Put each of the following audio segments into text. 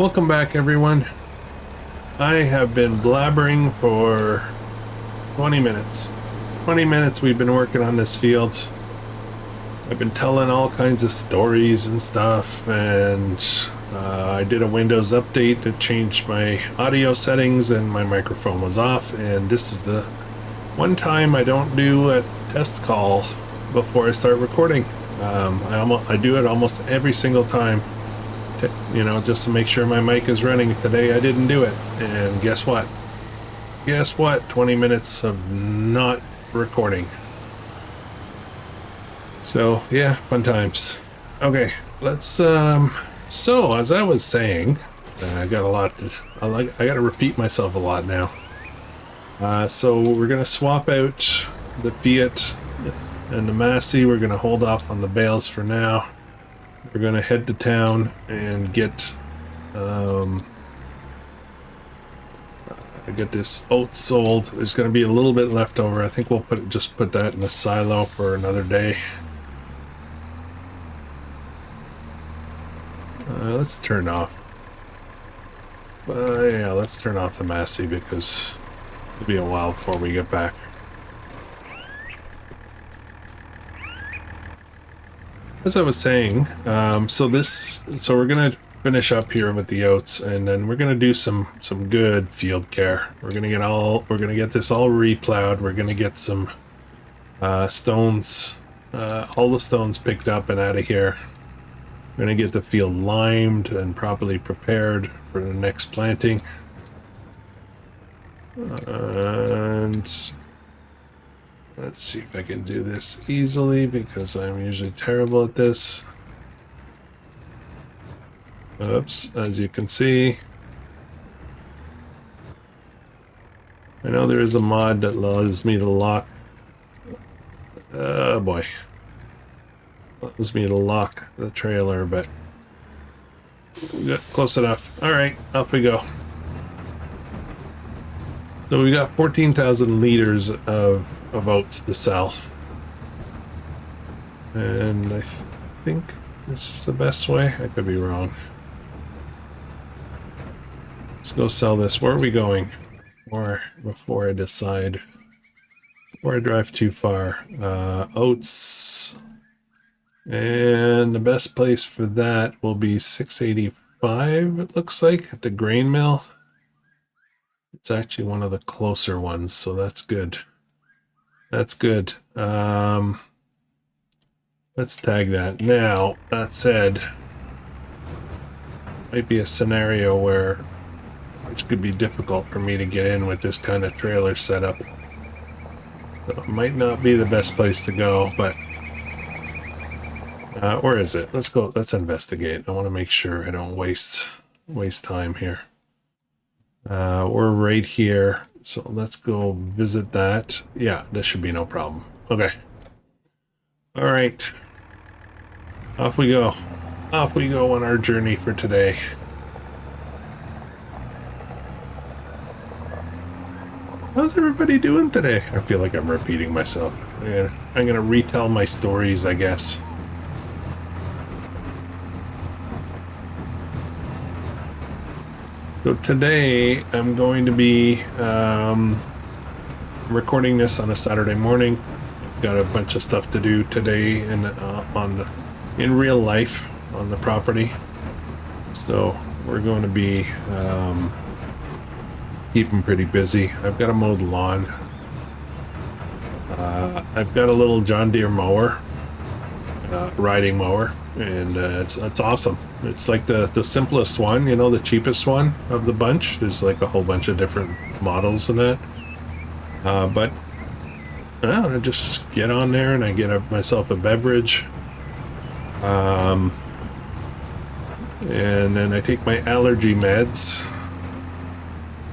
Welcome back, everyone. I have been blabbering for 20 minutes. 20 minutes we've been working on this field. I've been telling all kinds of stories and stuff, and I did a Windows update that changed my audio settings and my microphone was off, and this is the one time I don't do a test call before I start recording. I do it almost every single time, just to make sure my mic is running. Today I didn't do it, and guess what? 20 minutes of not recording. So yeah, fun times. Okay, let's so as I was saying, I got a lot I got to repeat myself a lot now. So we're gonna swap out the Fiat and the Massey. We're gonna hold off on the bales for now. We're gonna head to town and get this oats sold. There's gonna be a little bit left over. I think we'll just put that in a silo for another day. Let's turn off. Yeah, let's turn off the Massey because it'll be a while before we get back. As I was saying, so we're gonna finish up here with the oats, and then we're gonna do some good field care. We're gonna get this all replowed. We're gonna get some stones, all the stones picked up and out of here. We're gonna get the field limed and properly prepared for the next planting. And let's see if I can do this easily because I'm usually terrible at this. Oops, as you can see. I know there is a mod that allows me to lock. Oh boy. Allows me to lock the trailer, but we got close enough. Alright, off we go. So we got 14,000 liters of oats to sell. And I think this is the best way. I could be wrong. Let's go sell this. Where are we going? Or before I decide, before I drive too far. Oats. And the best place for that will be 685, it looks like, at the grain mill. It's actually one of the closer ones, so that's good. That's good. Let's tag that. Now, that said, might be a scenario where it could be difficult for me to get in with this kind of trailer setup. So it might not be the best place to go, but or is it? Let's go. Let's investigate. I want to make sure I don't waste time here. We're right here, so let's go visit that. Yeah, this should be no problem. Okay. All right. Off we go. Off we go on our journey for today. How's everybody doing today? I feel like I'm repeating myself. I'm gonna retell my stories, I guess. So today I'm going to be recording this on a Saturday morning. Got a bunch of stuff to do today in real life on the property. So we're going to be keeping pretty busy. I've got to mow the lawn. I've got a little John Deere mower, riding mower, and it's awesome. It's like the simplest one, the cheapest one of the bunch. There's like a whole bunch of different models in that. But I just get on there and I get myself a beverage. And then I take my allergy meds.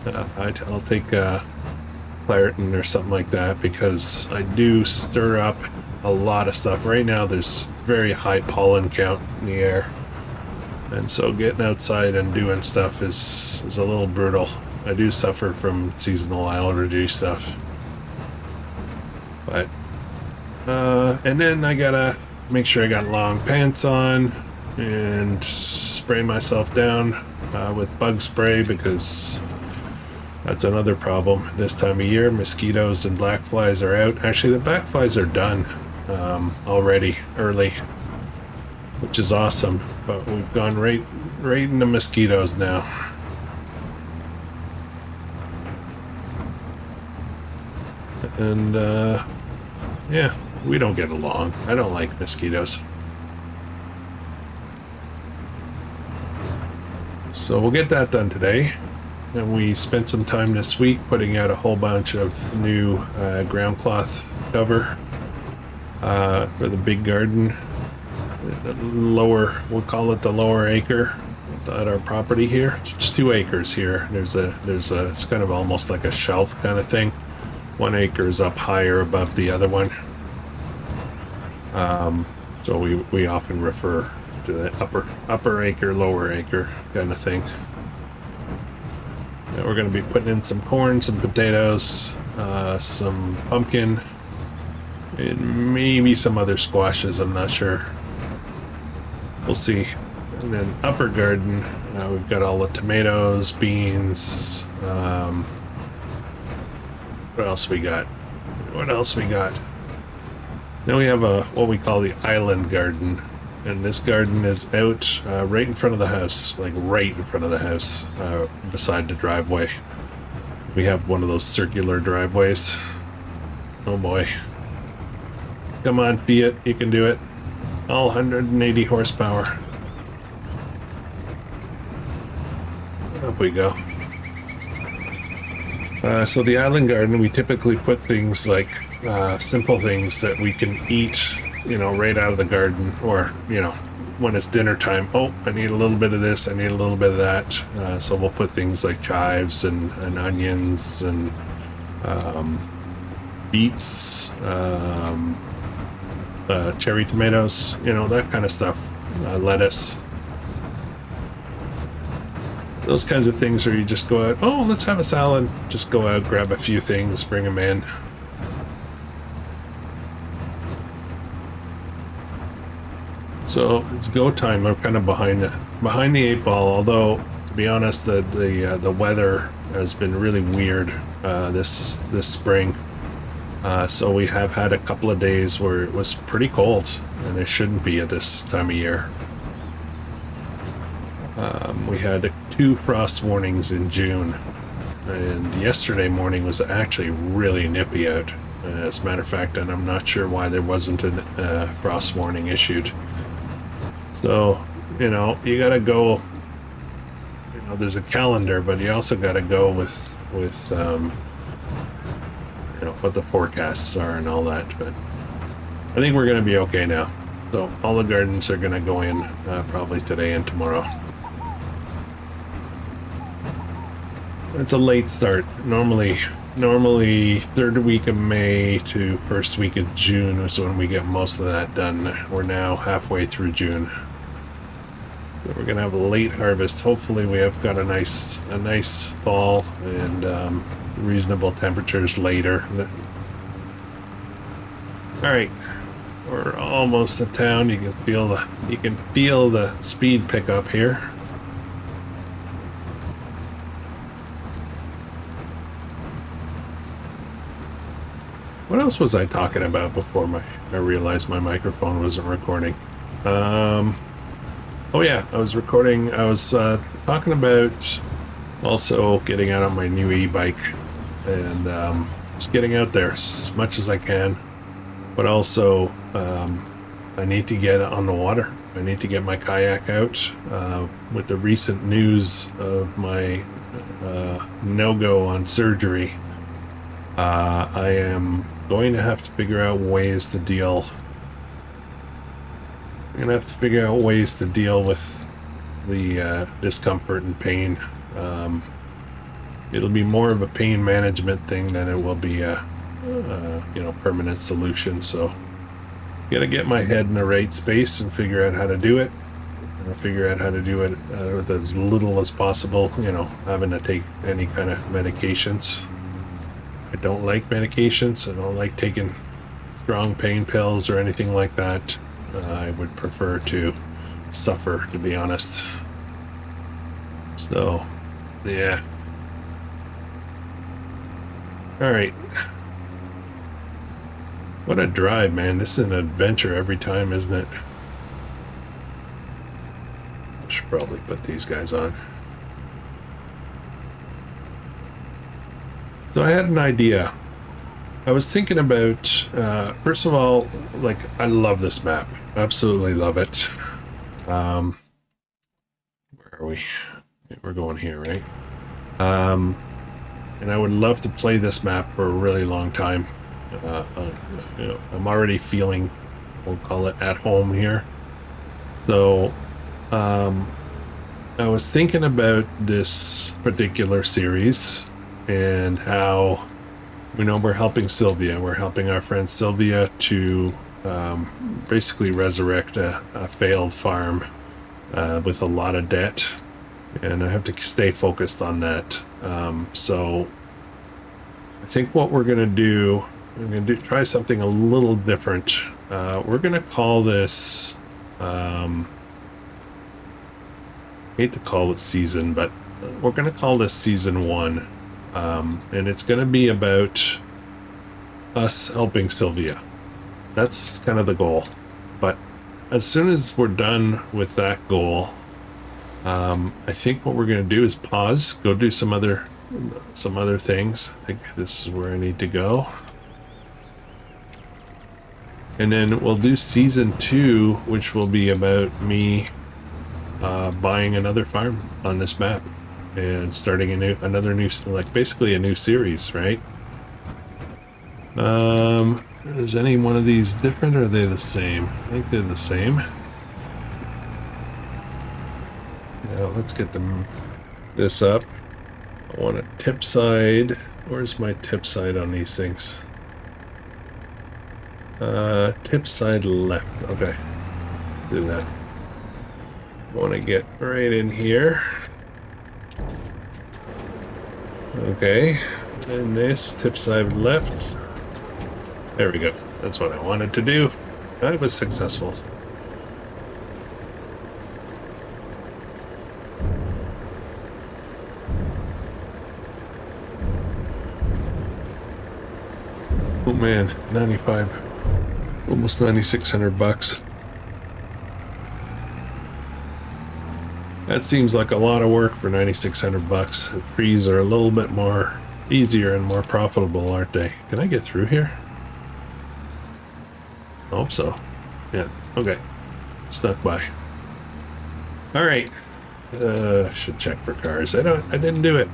I'll take Claritin or something like that because I do stir up a lot of stuff. Right now there's very high pollen count in the air. And so getting outside and doing stuff is a little brutal. I do suffer from seasonal allergy stuff. But, and then I gotta make sure I got long pants on and spraying myself down with bug spray because that's another problem this time of year. Mosquitoes and black flies are out. Actually, the black flies are done already early, which is awesome. But we've gone right in the mosquitoes now. And yeah, we don't get along. I don't like mosquitoes. So we'll get that done today. And we spent some time this week putting out a whole bunch of new ground cloth cover for the big garden. Lower, we'll call it the lower acre at our property here. It's 2 acres here. There's a, it's kind of almost like a shelf kind of thing. 1 acre is up higher above the other one. So we often refer to the upper acre, lower acre kind of thing. And we're going to be putting in some corn, some potatoes, some pumpkin, and maybe some other squashes. I'm not sure. We'll see. And then upper garden, we've got all the tomatoes, beans. What else we got? Then we have what we call the island garden. And this garden is out right in front of the house, like right in front of the house, beside the driveway. We have one of those circular driveways. Oh boy. Come on, Fiat, you can do it. All 180 horsepower. Up we go. So the island garden, we typically put things like simple things that we can eat, right out of the garden, or, when it's dinner time. Oh, I need a little bit of this, I need a little bit of that. So we'll put things like chives and onions and beets, cherry tomatoes, that kind of stuff, lettuce. Those kinds of things where you just go out, oh, let's have a salad. Just go out, grab a few things, bring them in. So it's go time. I'm kind of behind the 8 ball. Although, to be honest, the weather has been really weird this spring. So we have had a couple of days where it was pretty cold, and it shouldn't be at this time of year. We had 2 frost warnings in June, and yesterday morning was actually really nippy out. As a matter of fact, and I'm not sure why there wasn't a frost warning issued. So, you gotta go, there's a calendar, but you also gotta go with what the forecasts are and all that. But I think we're gonna be okay now. So all the gardens are gonna go in probably today and tomorrow. It's a late start. Normally 3rd week of May to 1st week of June is when we get most of that done. We're now halfway through June. So we're gonna have a late harvest. Hopefully we have got a nice fall and reasonable temperatures later. All right, we're almost at town. You can feel the speed pick up here. What else was I talking about before I realized my microphone wasn't recording? Oh yeah, I was recording. I was talking about also getting out on my new e-bike and just getting out there as much as I can. But also, I need to get on the water. I need to get my kayak out. With the recent news of my no-go on surgery, I am going to have to figure out ways to deal. I'm gonna have to figure out ways to deal with the discomfort and pain. It'll be more of a pain management thing than it will be a permanent solution. So, gotta get my head in the right space and figure out how to do it. Figure out how to do it with as little as possible. Having to take any kind of medications. I don't like medications. I don't like taking strong pain pills or anything like that. I would prefer to suffer, to be honest. So, yeah. All right. What a drive, man. This is an adventure every time, isn't it? I should probably put these guys on. So I had an idea. I was thinking about, first of all, like, I love this map. Absolutely love it. Where are we? We're going here, right? And I would love to play this map for a really long time. You know, I'm already feeling, we'll call it at home here. So, I was thinking about this particular series and how, you know, we're helping Sylvia. We're helping our friend Sylvia to basically resurrect a failed farm with a lot of debt. And I have to stay focused on that. So I think what we're going to do, try something a little different. We're going to call this, hate to call it season, but we're going to call this season 1. And it's going to be about us helping Sylvia. That's kind of the goal. But as soon as we're done with that goal, I think what we're going to do is pause, go do some other things. I think this is where I need to go. And then we'll do season 2, which will be about me buying another farm on this map and starting another new, like basically a new series, right? Is any one of these different, or are they the same? I think they're the same. Yeah, let's get this up. I want a tip side. Where's my tip side on these things? Tip side left. Okay, do that. I want to get right in here. Okay, and this tip side left. There we go. That's what I wanted to do. I was successful. Oh man, 95, almost 9,600 bucks. That seems like a lot of work for 9,600 bucks. The trees are a little bit more easier and more profitable, aren't they? Can I get through here? I hope so. Yeah, okay. Stuck by. All right. Should check for cars. I didn't do it.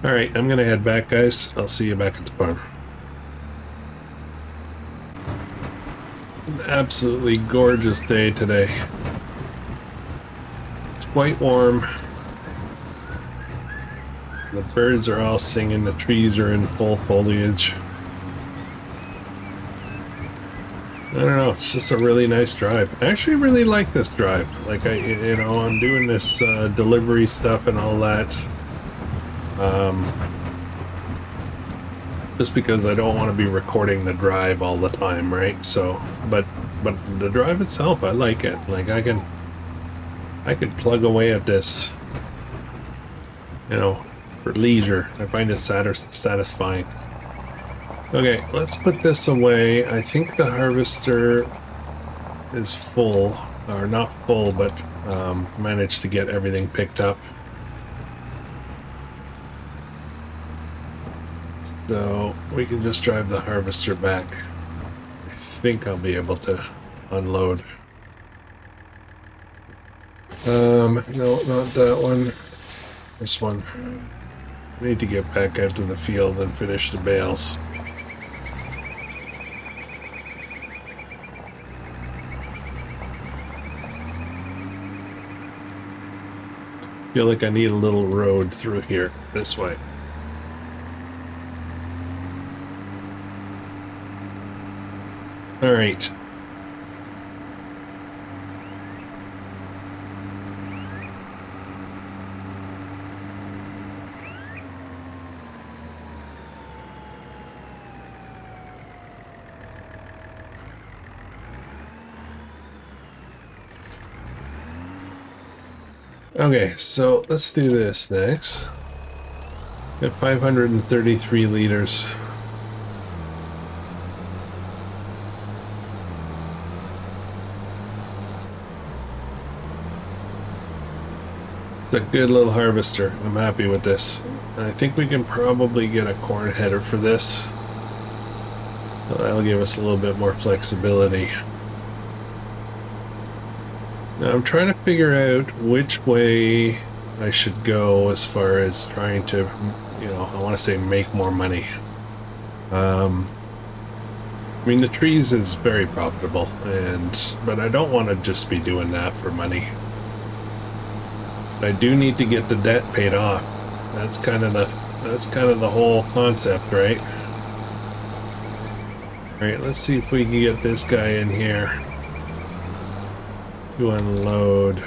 All right, I'm gonna head back, guys. I'll see you back at the farm. An absolutely gorgeous day today. It's quite warm. The birds are all singing. The trees are in full foliage. I don't know, it's just a really nice drive. I actually really like this drive. Like, you know, I'm doing this delivery stuff and all that. Just because I don't want to be recording the drive all the time, right? So, but the drive itself, I like it. Like, I can plug away at this, you know, for leisure. I find it satisfying. Okay, let's put this away. I think the harvester is full, or not full, but managed to get everything picked up. So we can just drive the harvester back. I think I'll be able to unload. No, not that one. This one. I need to get back out to the field and finish the bales. Feel like I need a little road through here this way. All right. Okay, so let's do this next. Got 533 liters. It's a good little harvester. I'm happy with this. I think we can probably get a corn header for this. So that'll give us a little bit more flexibility. Now I'm trying to figure out which way I should go as far as trying to, you know, I want to say make more money. I mean, the trees is very profitable, but I don't want to just be doing that for money. I do need to get the debt paid off. That's kind of the whole concept, right? All right, let's see if we can get this guy in here to unload.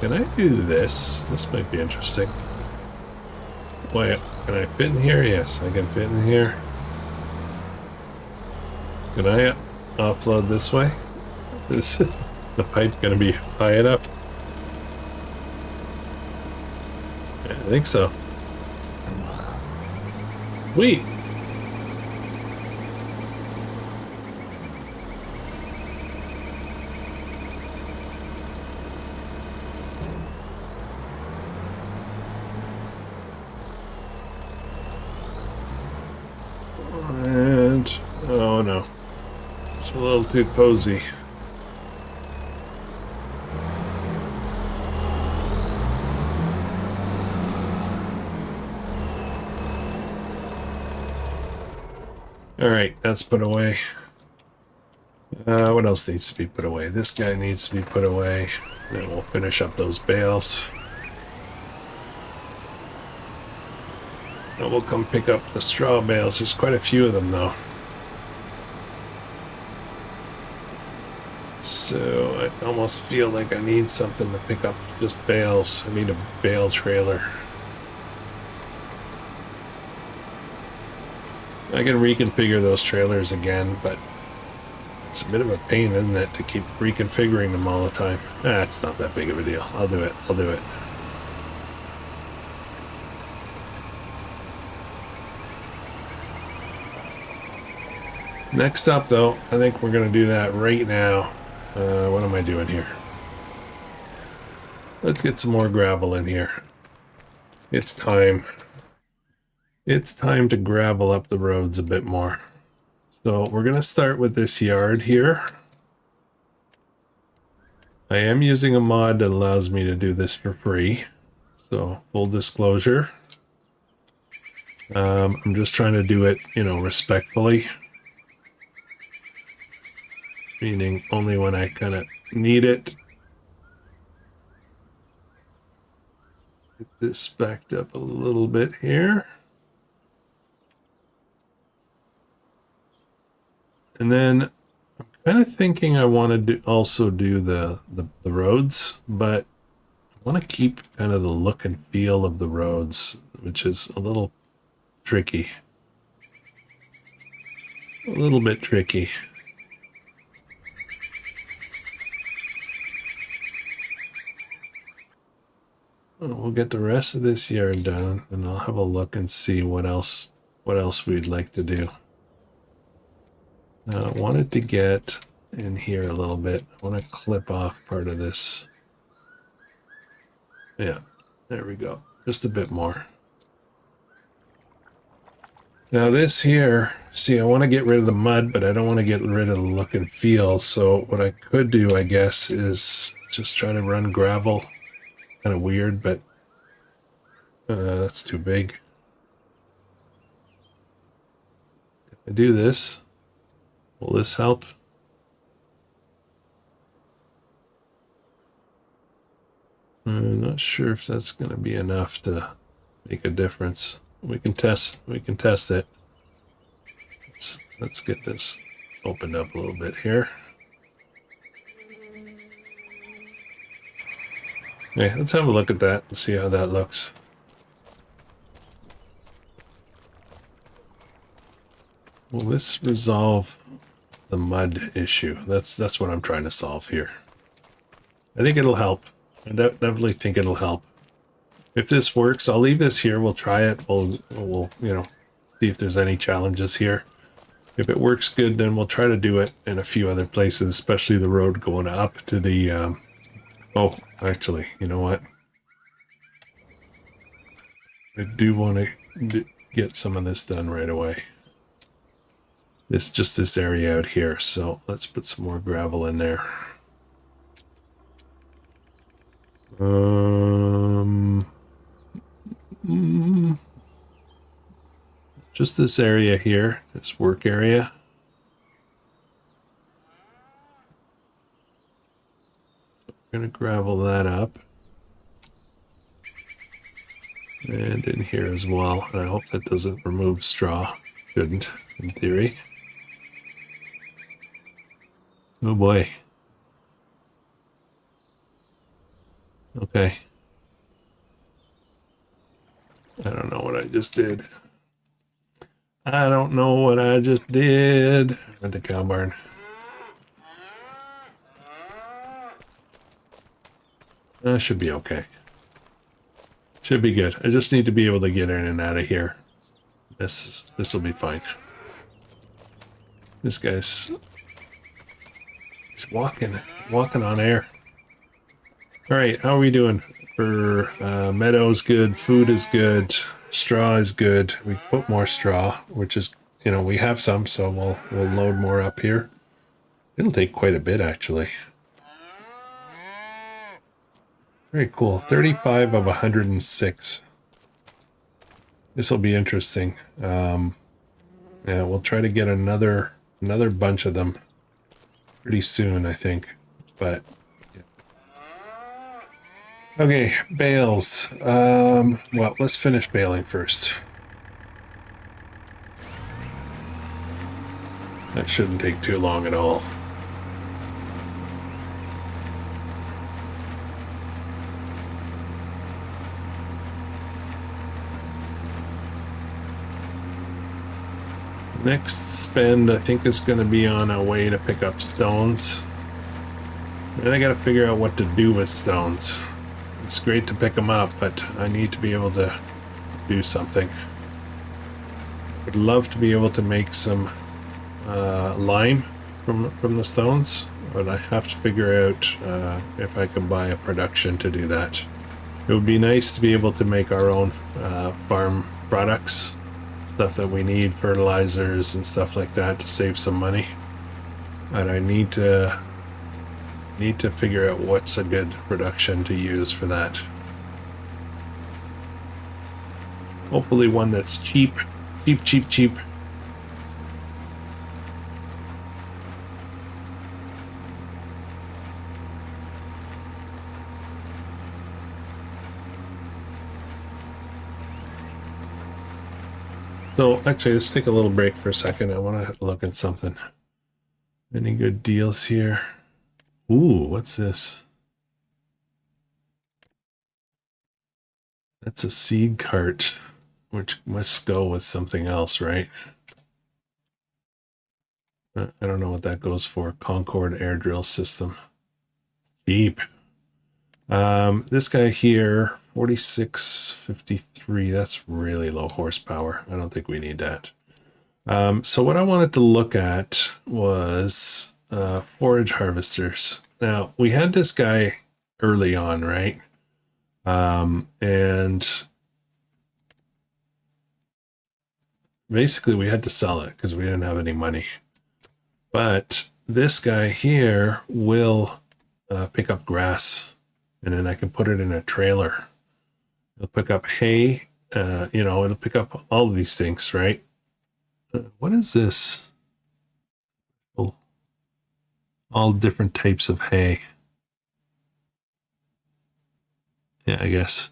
Can I do this? This might be interesting. Wait, can I fit in here? Yes, I can fit in here. Can I offload this way? Is the pipe gonna be high enough? Yeah, I think so. Wait. And oh no, it's a little too cozy. All right, that's put away. What else needs to be put away? This guy needs to be put away. Then we'll finish up those bales. And we'll come pick up the straw bales. There's quite a few of them though. So I almost feel like I need something to pick up just bales. I need a bale trailer. I can reconfigure those trailers again, but it's a bit of a pain, isn't it, to keep reconfiguring them all the time. It's not that big of a deal. I'll do it. I'll do it. Next up, though, I think we're going to do that right now. What am I doing here? Let's get some more gravel in here. It's time. It's time to gravel up the roads a bit more. So we're going to start with this yard here. I am using a mod that allows me to do this for free. So full disclosure. I'm just trying to do it, you know, respectfully. Meaning only when I kind of need it. Get this backed up a little bit here. And then I'm kind of thinking I want to also do the roads, but I want to keep kind of the look and feel of the roads, which is a little tricky. A little bit tricky. We'll get the rest of this yard done, and I'll have a look and see what else we'd like to do. Now, I wanted to get in here a little bit. I want to clip off part of this. Yeah, there we go. Just a bit more. Now this here, see, I want to get rid of the mud, but I don't want to get rid of the look and feel. So what I could do, I guess, is just try to run gravel. Kind of weird, but that's too big. If I do this, will this help? I'm not sure if that's going to be enough to make a difference. We can test it. Let's get this opened up a little bit here. Okay, let's have a look at that and see how that looks. Will this resolve the mud issue? That's what I'm trying to solve here. I think it'll help. I definitely think it'll help. If this works, I'll leave this here. We'll try it. We'll you know, see if there's any challenges here. If it works good, then we'll try to do it in a few other places, especially the road going up to the, oh, actually, you know what? I do want to get some of this done right away. Just this area out here. So let's put some more gravel in there. Just this area here, this work area. I'm going to gravel that up. And in here as well. I hope that doesn't remove straw. Shouldn't, in theory. Oh boy. Okay. I don't know what I just did. I don't know what I just did at the cow barn. Should be okay. Should be good. I just need to be able to get in and out of here. This will be fine. This guy's he's walking on air. All right, how are we doing? For meadows, good. Food is good. Straw is good. We put more straw, which is, you know, we have some, so we'll load more up here. It'll take quite a bit, actually. Very cool. 35 of 106. This will be interesting. Yeah, we'll try to get another bunch of them pretty soon, I think. But yeah. Okay, bales. Well, let's finish baling first. That shouldn't take too long at all. Next spend, I think, is going to be on a way to pick up stones. And I got to figure out what to do with stones. It's great to pick them up, but I need to be able to do something. Would love to be able to make some lime from the stones, but I have to figure out if I can buy a production to do that. It would be nice to be able to make our own farm products. Stuff that we need, fertilizers and stuff like that, to save some money. But I need to figure out what's a good production to use for that. Hopefully one that's cheap. So actually, let's take a little break for a second. I want to look at something. Any good deals here? Ooh, what's this? That's a seed cart, which must go with something else, right? I don't know what that goes for. Concord air drill system. Cheap. This guy here, 4653. That's really low horsepower. I don't think we need that. So what I wanted to look at was forage harvesters. Now, we had this guy early on, right? And basically we had to sell it because we didn't have any money. But this guy here will pick up grass, and then I can put it in a trailer. It'll pick up hay, you know, it'll pick up all of these things, right? What is this? Oh, all different types of hay. Yeah, I guess.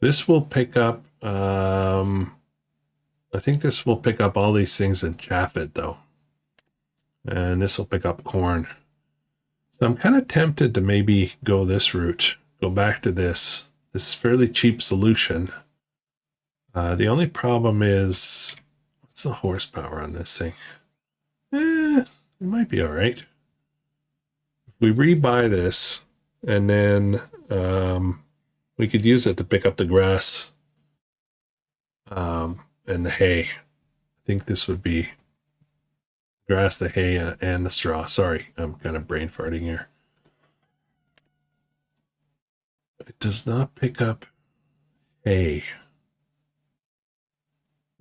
This will pick up, I think this will pick up all these things and chaff it, though. And this will pick up corn. So I'm kind of tempted to maybe go this route, go back to this fairly cheap solution. The only problem is, what's the horsepower on this thing? It might be all right. If we rebuy this, and then we could use it to pick up the grass and the hay. I think this would be grass, the hay, and the straw. Sorry, I'm kind of brain farting here. It does not pick up hay.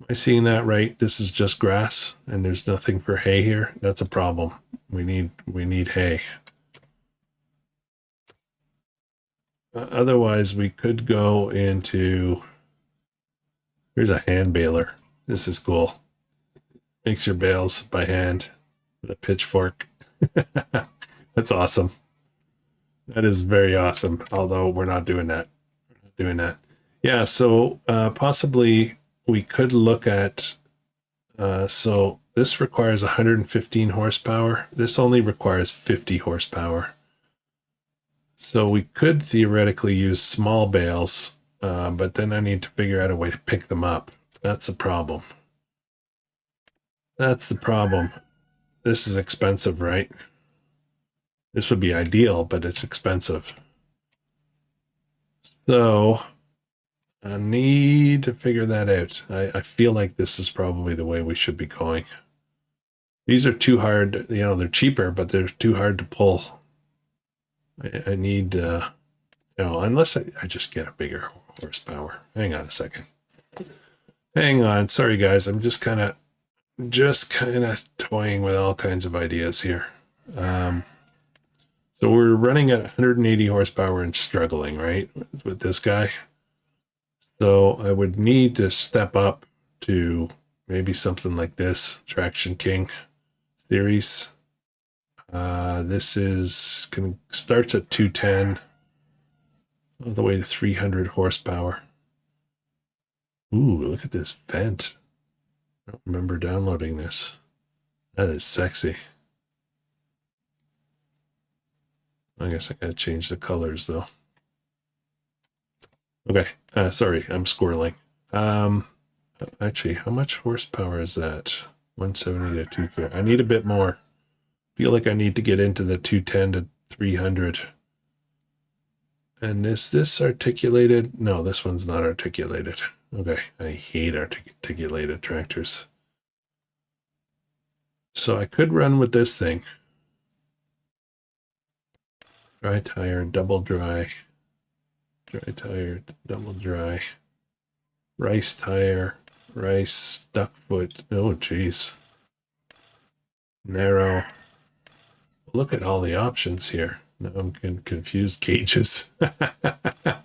Am I seeing that right? This is just grass, and there's nothing for hay here. That's a problem. We need hay. Otherwise, we could go into. Here's a hand baler. This is cool. Makes your bales by hand with a pitchfork. That's awesome. That is very awesome. Although we're not doing that. We're not doing that. Yeah. So possibly we could look at. So this requires 115 horsepower. This only requires 50 horsepower. So we could theoretically use small bales, but then I need to figure out a way to pick them up. That's the problem. That's the problem. This is expensive, right? This would be ideal, but it's expensive. So I need to figure that out. I feel like this is probably the way we should be going. These are too hard, you know, they're cheaper, but they're too hard to pull. I need, you know, unless I just get a bigger horsepower. Hang on a second. Hang on. Sorry, guys. I'm just kind of toying with all kinds of ideas here. So we're running at 180 horsepower and struggling, right, with this guy. So I would need to step up to maybe something like this, Traction King series. This starts at 210 all the way to 300 horsepower. Ooh, look at this vent. I don't remember downloading this. That is sexy. I guess I gotta change the colors though. Okay, sorry, I'm squirreling. Actually, how much horsepower is that? 170 to 250. I need a bit more. Feel like I need to get into the 210 to 300. And is this articulated? No, this one's not articulated. Okay, I hate articulated tractors. So I could run with this thing. Dry tire, double dry. Dry tire, double dry. Rice tire, rice, duck foot. Oh, geez. Narrow. Look at all the options here. Now I'm confused. Cages. I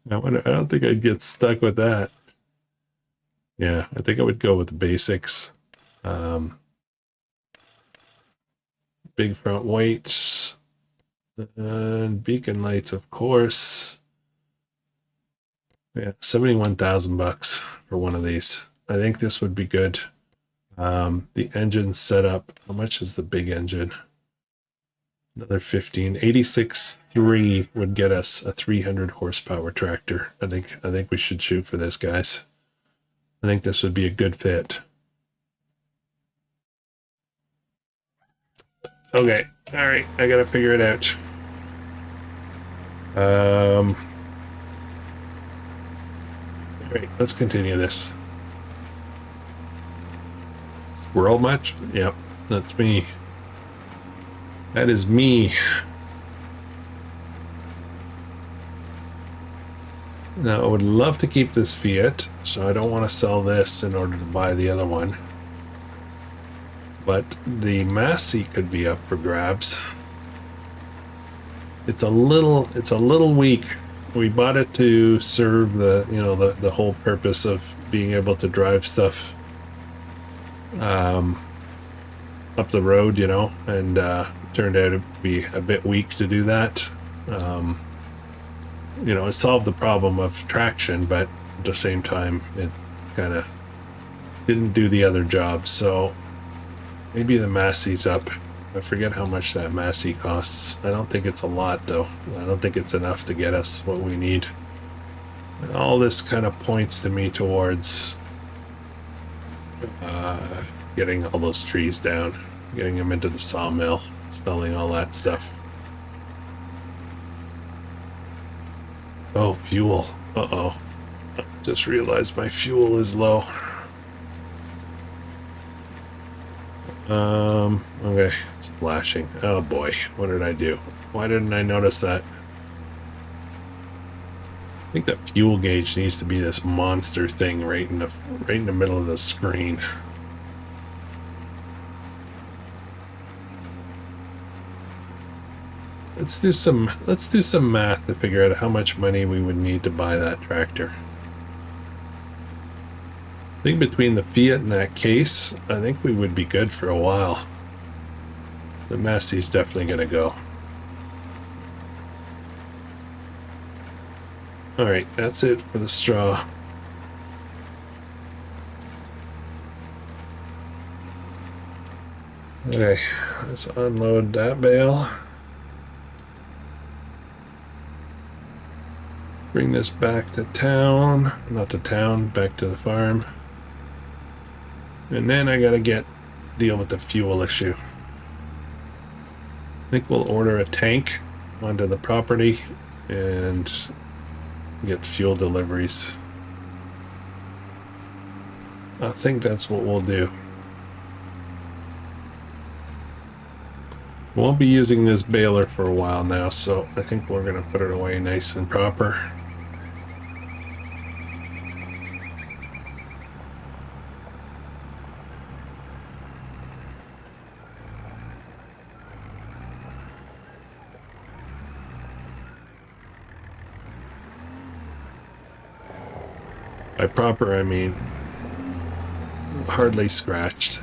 don't think I'd get stuck with that. Yeah, I think I would go with the basics. Big front weights. And beacon lights, of course. Yeah, 71,000 bucks for one of these. I think this would be good. The engine setup. How much is the big engine? Another 15. 86.3 would get us a 300 horsepower tractor. I think we should shoot for this, guys. I think this would be a good fit. Okay. All right. I gotta figure it out. All right. Let's continue this. Squirrel much? Yep. That's me. That is me. Now, I would love to keep this Fiat, so I don't want to sell this in order to buy the other one. But the Massey could be up for grabs. It's a little weak. We bought it to serve the whole purpose of being able to drive stuff up the road, and turned out to be a bit weak to do that. It solved the problem of traction, but at the same time, it kind of didn't do the other job. So maybe the Massey's up. I forget how much that Massey costs. I don't think it's a lot, though. I don't think it's enough to get us what we need. And all this kind of points to me towards getting all those trees down, getting them into the sawmill, selling all that stuff. Oh, fuel. Uh-oh. Just realized my fuel is low. Okay, it's flashing. Oh boy, what did I do? Why didn't I notice that? I think the fuel gauge needs to be this monster thing right in the middle of the screen. Let's do some math to figure out how much money we would need to buy that tractor. I think between the Fiat and that case, I think we would be good for a while. The Massey's definitely gonna go. Alright, that's it for the straw. Okay, let's unload that bale. Bring this back to town. Not to town, back to the farm. And then I gotta deal with the fuel issue. I think we'll order a tank onto the property and get fuel deliveries. I think that's what we'll do. We won't be using this baler for a while now, so I think we're gonna put it away nice and proper. By proper, I mean hardly scratched.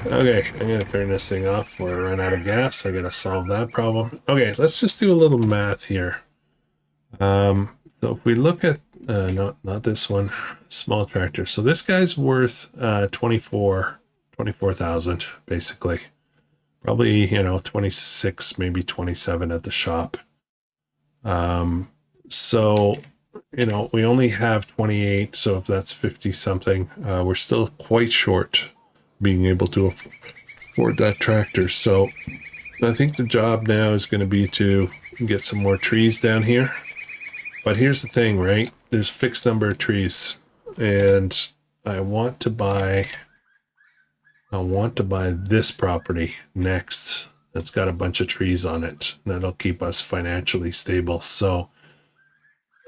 Okay, I'm gonna turn this thing off before I run out of gas. I gotta solve that problem. Okay, let's just do a little math here. So if we look at not this one, small tractor. So this guy's worth 24,000 basically. Probably, 26, maybe 27 at the shop. So, we only have 28, so if that's 50 something, we're still quite short being able to afford that tractor. So I think the job now is going to be to get some more trees down here. But here's the thing, right? There's a fixed number of trees, and I want to buy this property next. That's got a bunch of trees on it. That'll keep us financially stable. So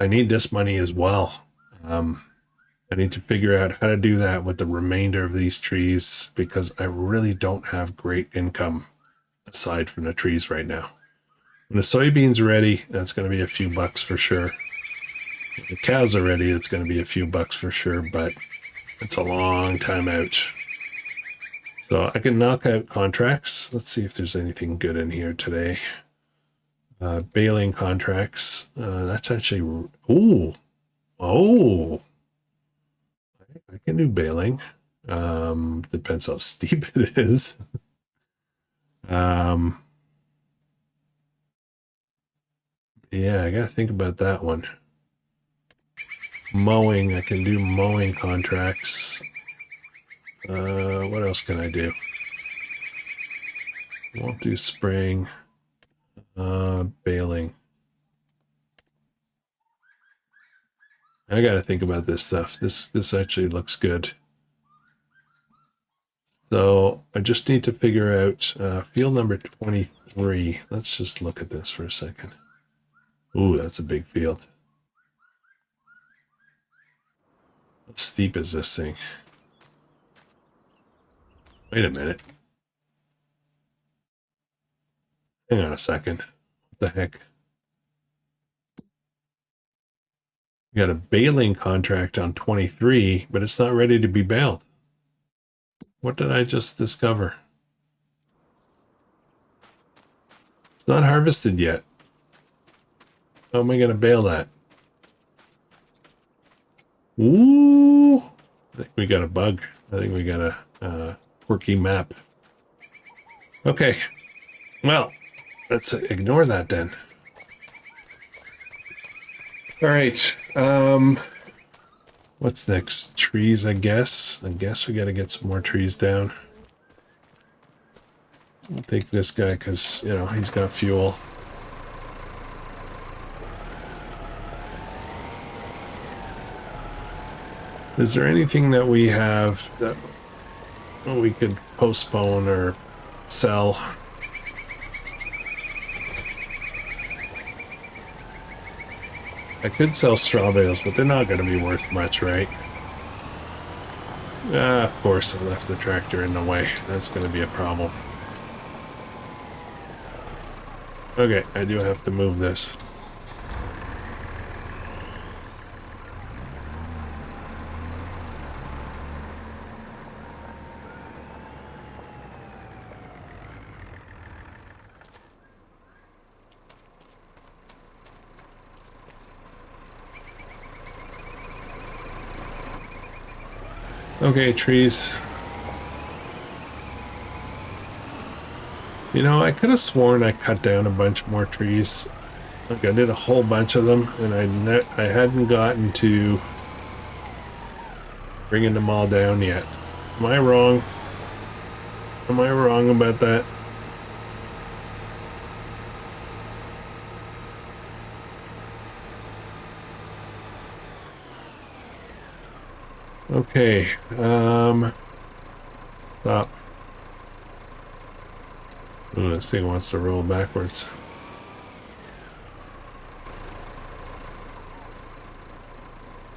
I need this money as well. I need to figure out how to do that with the remainder of these trees, because I really don't have great income aside from the trees right now. When the soybeans are ready, that's going to be a few bucks for sure. When the cows are ready, it's going to be a few bucks for sure, but it's a long time out. So I can knock out contracts. Let's see if there's anything good in here today. Baling contracts. That's actually... Oh! I can do baling. Depends how steep it is. Yeah, I gotta think about that one. Mowing, I can do mowing contracts. What else can I do? Won't do spraying. Baling. I gotta think about this stuff. This actually looks good. So I just need to figure out field number 23. Let's just look at this for a second. Ooh, that's a big field. How steep is this thing? Wait a minute. Hang on a second. What the heck? We got a baling contract on 23, but it's not ready to be baled. What did I just discover? It's not harvested yet. How am I going to bale that? Ooh! I think we got a bug. I think we got a quirky map. Okay. Well, let's ignore that then. All right. What's next? Trees, I guess. I guess we got to get some more trees down. I'll take this guy because, you know, he's got fuel. Is there anything that we have that we could postpone or sell? I could sell straw bales, but they're not going to be worth much, right? Of course, I left the tractor in the way. That's going to be a problem. Okay, I do have to move this. Okay, trees. You know, I could have sworn I cut down a bunch more trees. Like I did a whole bunch of them, and I hadn't gotten to bringing them all down yet. Am I wrong? Am I wrong about that? Okay, stop. Ooh, this thing wants to roll backwards.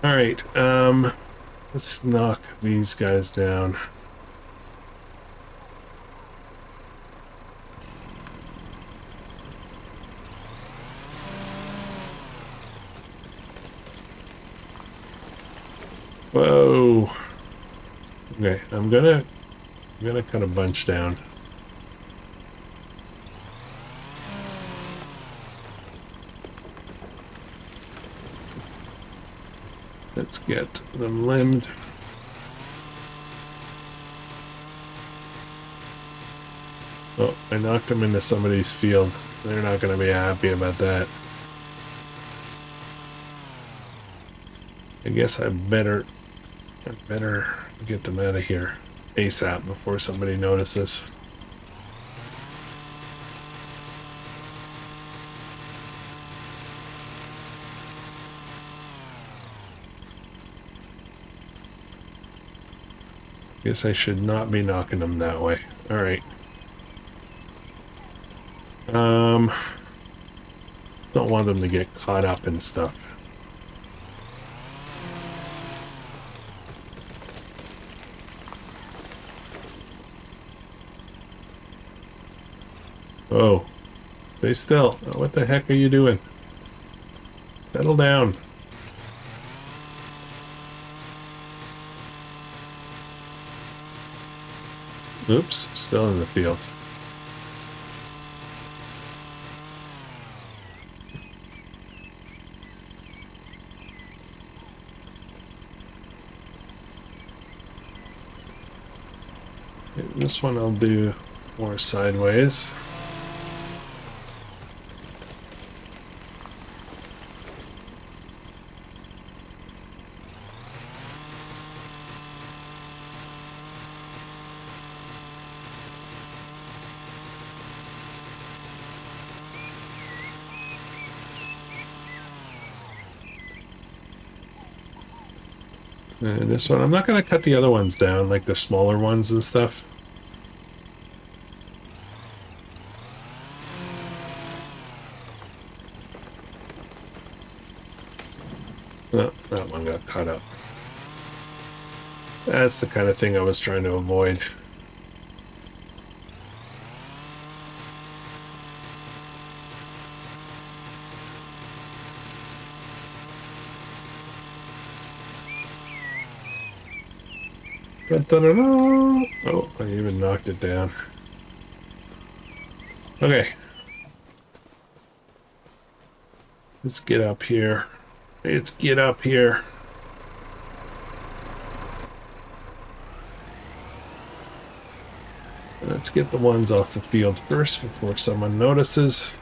All right, let's knock these guys down. Whoa. Okay, I'm gonna cut a bunch down. Let's get them limbed. Oh, I knocked them into somebody's field. They're not going to be happy about that. I guess I better get them out of here ASAP before somebody notices. Guess I should not be knocking them that way. All right. Don't want them to get caught up in stuff. Oh, stay still. Oh, what the heck are you doing? Settle down. Oops, still in the field. Okay, this one I'll do more sideways. And this one, I'm not going to cut the other ones down, like the smaller ones and stuff. Oh, that one got cut up. That's the kind of thing I was trying to avoid. Oh, I even knocked it down. Okay. Let's get up here. Let's get up here. Let's get the ones off the field first before someone notices.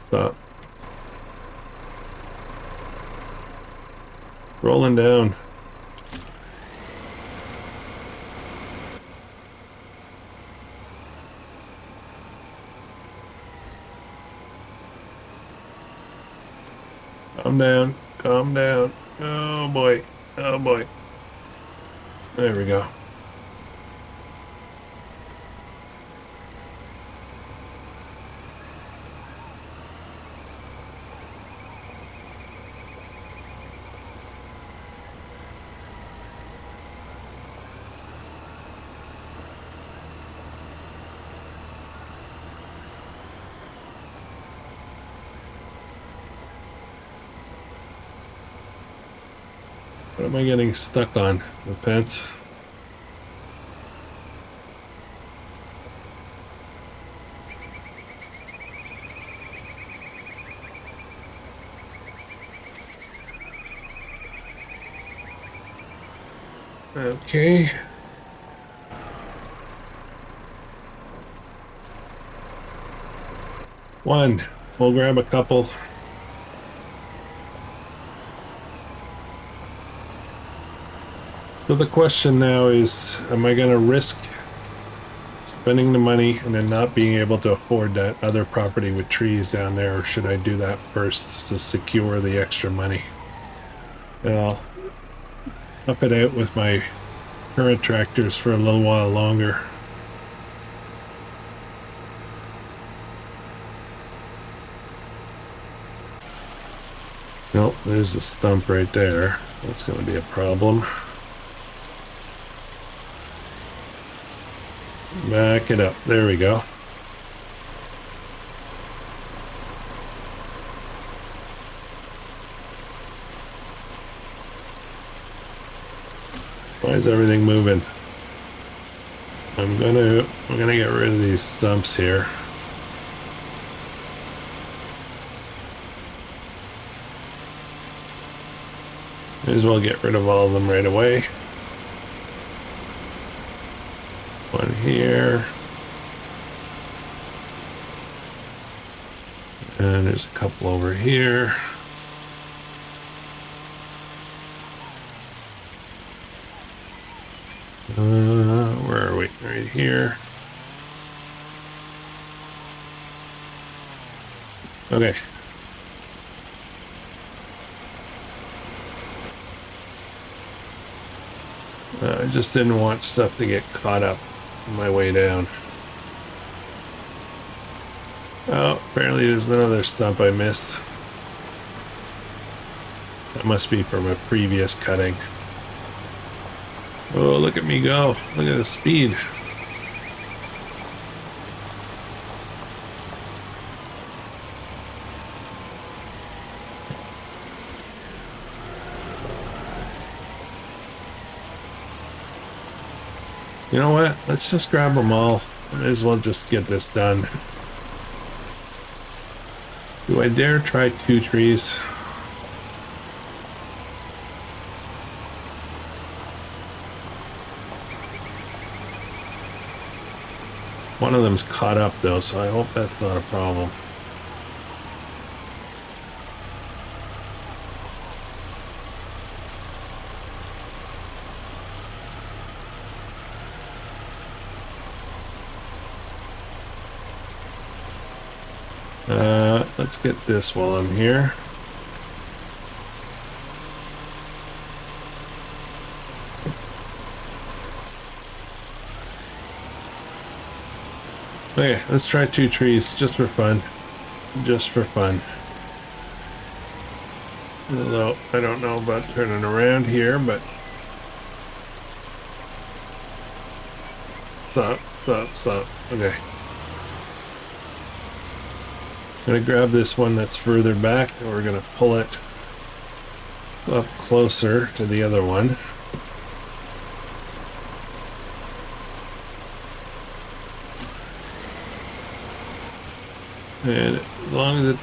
Stop. Rolling down. Calm down. Calm down. Oh boy. Oh boy. There we go. What am I getting stuck on? The fence? Okay. One. We'll grab a couple. So the question now is, am I going to risk spending the money and then not being able to afford that other property with trees down there, or should I do that first to secure the extra money? And I'll tough it out with my current tractors for a little while longer. Nope, there's a stump right there. That's going to be a problem. Back it up. There we go. Why is everything moving? I'm gonna get rid of these stumps here. May as well get rid of all of them right away. One here. And there's a couple over here. Where are we? Right here. Okay. I just didn't want stuff to get caught up on my way down. Oh, apparently there's another stump I missed. That must be from a previous cutting. Oh, look at me go. Look at the speed. You know what? Let's just grab them all. May as well just get this done. Do I dare try 2 trees? One of them's caught up though, so I hope that's not a problem. Let's get this while I'm here. Okay, let's try 2 trees just for fun. Just for fun. Although I don't know about turning around here, but stop. Okay. I'm gonna grab this one that's further back, and we're gonna pull it up closer to the other one. And as long as it...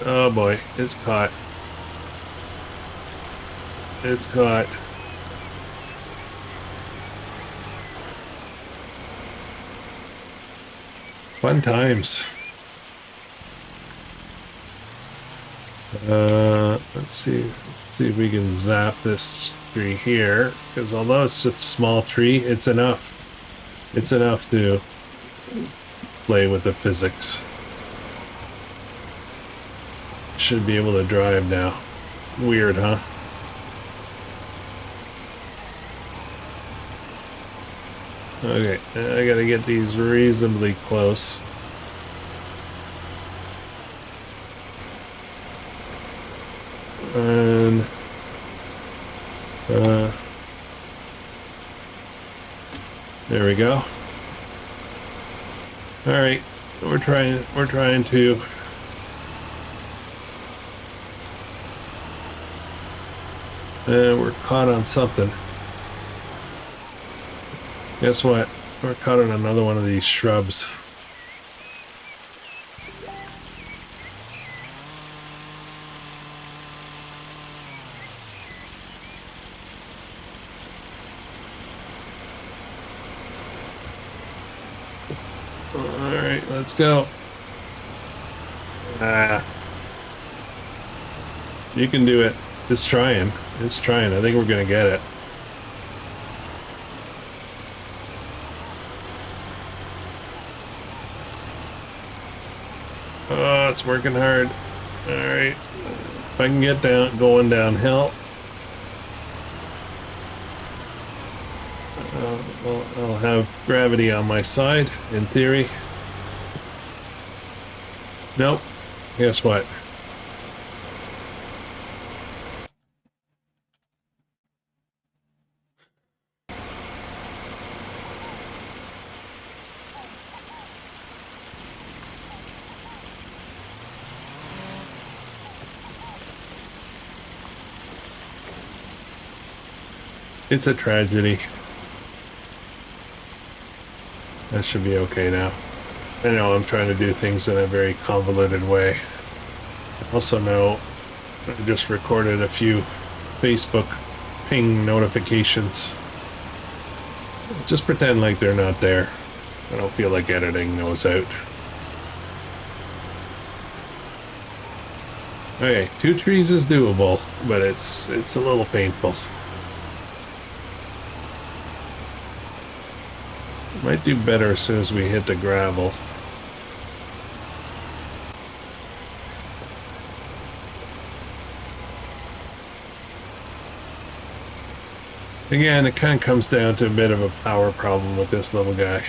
Oh boy, it's caught. It's caught. Fun times. Let's see if we can zap this tree here, because although it's such a small tree, it's enough. It's enough to play with the physics. Should be able to drive now. Weird, huh? Okay, I gotta get these reasonably close. And there we go. All right, we're trying to we're caught on something. Guess what? We're caught on another one of these shrubs. Alright, let's go. You can do it. It's trying. It's trying. I think we're gonna get it. Oh, it's working hard. Alright. If I can get going downhill. I'll have gravity on my side, in theory. Nope. Guess what? It's a tragedy. That should be okay now. I know I'm trying to do things in a very convoluted way. I also know I just recorded a few Facebook ping notifications. Just pretend like they're not there. I don't feel like editing those out. Okay, 2 trees is doable, but it's a little painful. Might do better as soon as we hit the gravel. Again, it kind of comes down to a bit of a power problem with this little guy.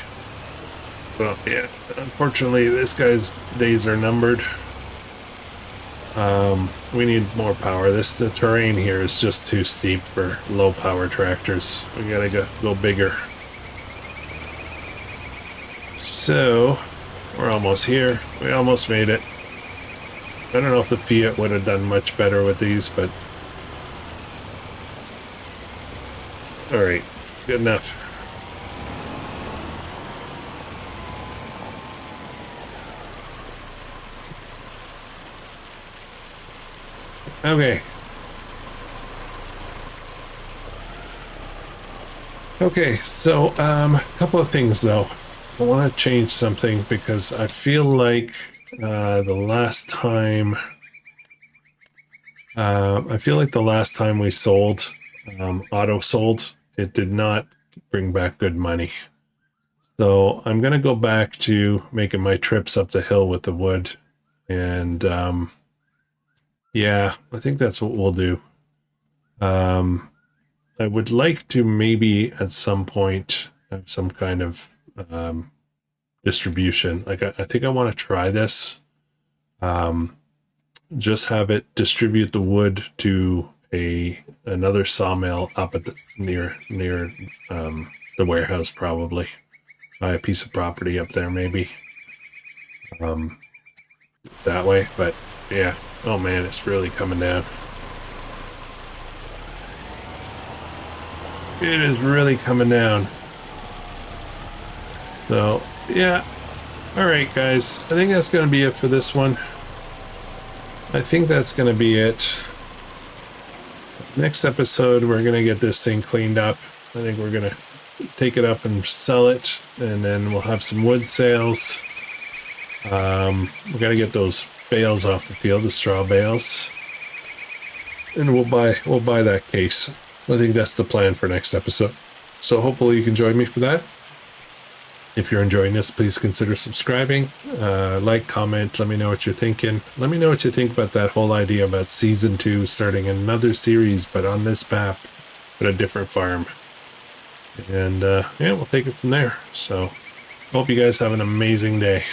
Well, yeah, unfortunately, this guy's days are numbered. We need more power. The terrain here is just too steep for low power tractors. We gotta go bigger. So, we're almost here. We almost made it. I don't know if the Fiat would have done much better with these, but... Alright, good enough. Okay. Okay, so, a couple of things though. I want to change something because I feel like the last time we sold, auto sold, it did not bring back good money. So I'm going to go back to making my trips up the hill with the wood. And yeah, I think that's what we'll do. I would like to maybe at some point have some kind of distribution. Like I think I want to try this. Just have it distribute the wood to another sawmill up at near the warehouse, probably. Buy a piece of property up there, maybe. That way, but yeah. Oh man, it's really coming down. It is really coming down. So, yeah. Alright, guys. I think that's going to be it for this one. I think that's going to be it. Next episode, we're going to get this thing cleaned up. I think we're going to take it up and sell it. And then we'll have some wood sales. We got to get those bales off the field, the straw bales, and we'll buy that case. I think that's the plan for next episode. So hopefully you can join me for that. If you're enjoying this, please consider subscribing. Like, comment, let me know what you're thinking. Let me know what you think about that whole idea about season 2 starting another series, but on this map, but a different farm. And yeah, we'll take it from there. So hope you guys have an amazing day.